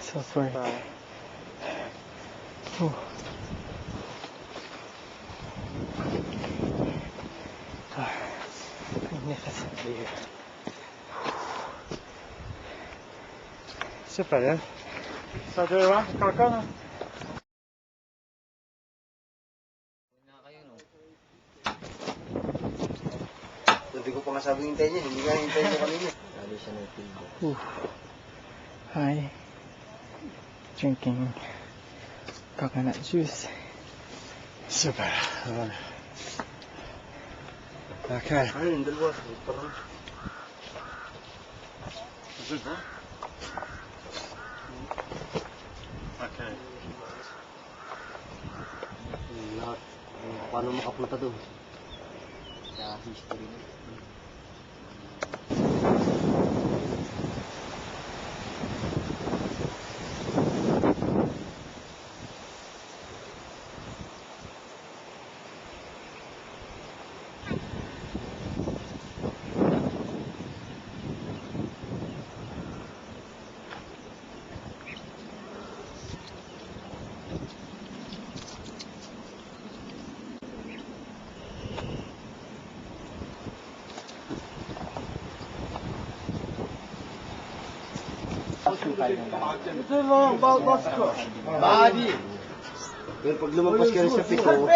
So far. Oh. Magnificent view. Süper ya. Sadece var. Kalkan. Hindi ko pa nga sabing hintayin niya. Hindi nga hintayin niya kanina. Hi. Drinking coconut juice. Süper. Okay. Ano yung dalawa? Okay. Lahat. Paano makapunta doon? Sa history niya. Ito lang, babas ko. Badi! Pero pag lumampas ka rin sa pito,